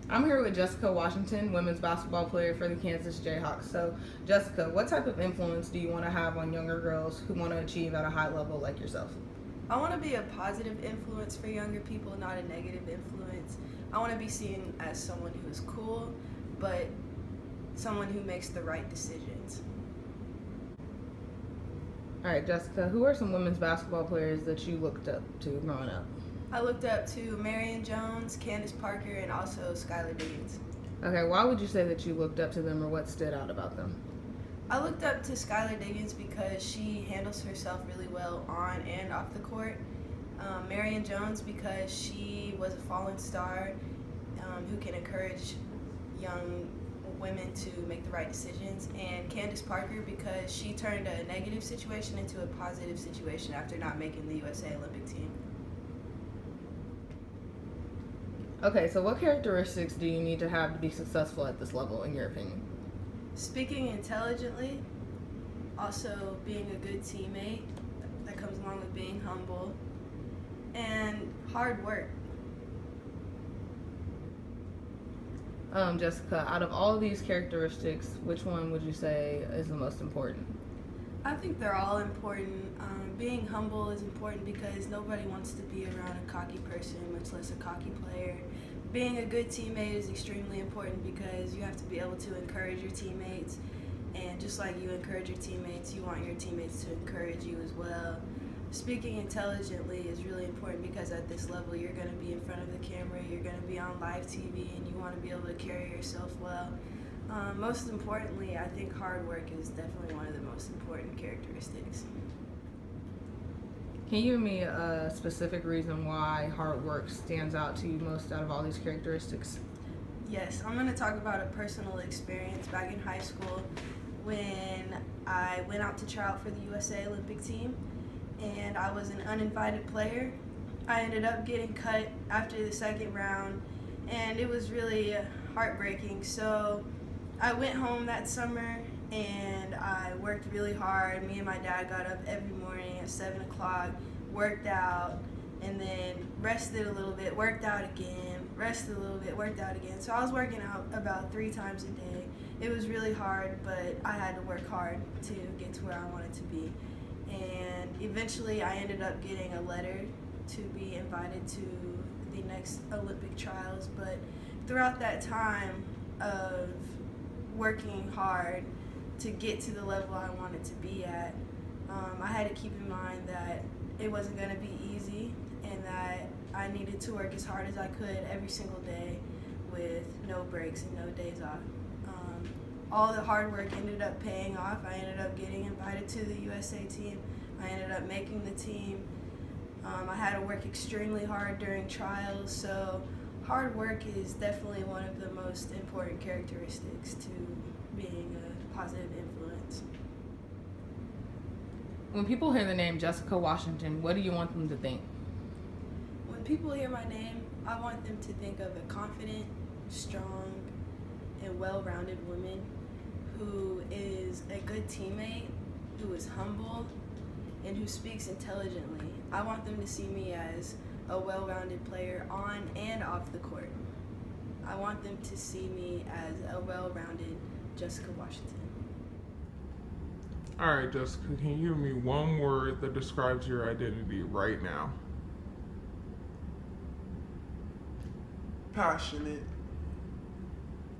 I'm here with Jessica Washington, women's basketball player for the Kansas Jayhawks. So, Jessica, what type of influence do you want to have on younger girls who want to achieve at a high level like yourself? I want to be a positive influence for younger people, not a negative influence. I want to be seen as someone who is cool, but someone who makes the right decisions. All right, Jessica, who are some women's basketball players that you looked up to growing up? I looked up to Marion Jones, Candace Parker, and also Skylar Diggins. Okay, why would you say that you looked up to them or what stood out about them? I looked up to Skylar Diggins because she handles herself really well on and off the court. Marion Jones because she was a fallen star who can encourage young women to make the right decisions. And Candace Parker because she turned a negative situation into a positive situation after not making the USA Olympic team. Okay, so what characteristics do you need to have to be successful at this level, in your opinion? Speaking intelligently, also being a good teammate, that comes along with being humble, and hard work. Jessica, out of all of these characteristics, which one would you say is the most important? I think they're all important. Being humble is important because nobody wants to be around a cocky person, much less a cocky player. Being a good teammate is extremely important because you have to be able to encourage your teammates, and just like you encourage your teammates, you want your teammates to encourage you as well. Speaking intelligently is really important because at this level you're going to be in front of the camera, you're going to be on live TV, and you want to be able to carry yourself well. Most importantly, I think hard work is definitely one of the most important characteristics. Can you give me a specific reason why hard work stands out to you most out of all these characteristics? Yes, I'm going to talk about a personal experience back in high school when I went out to try out for the USA Olympic team and I was an uninvited player. I ended up getting cut after the second round and it was really heartbreaking. So I went home that summer and I worked really hard. Me and my dad got up every morning at 7 o'clock, worked out, and then rested a little bit, worked out again, rested a little bit, worked out again. So I was working out about 3 times a day. It was really hard, but I had to work hard to get to where I wanted to be. And eventually I ended up getting a letter to be invited to the next Olympic trials. But throughout that time of working hard to get to the level I wanted to be at, I had to keep in mind that it wasn't going to be easy and that I needed to work as hard as I could every single day with no breaks and no days off. All the hard work ended up paying off. I ended up getting invited to the USA team. I ended up making the team. I had to work extremely hard during trials, so hard work is definitely one of the most important characteristics to being a positive influence. When people hear the name Jessica Washington, what do you want them to think? When people hear my name, I want them to think of a confident, strong, and well-rounded woman who is a good teammate, who is humble, and who speaks intelligently. I want them to see me as a well-rounded player on and off the court. I want them to see me as a well-rounded Jessica Washington. All right, Jessica, can you give me one word that describes your identity right now? Passionate.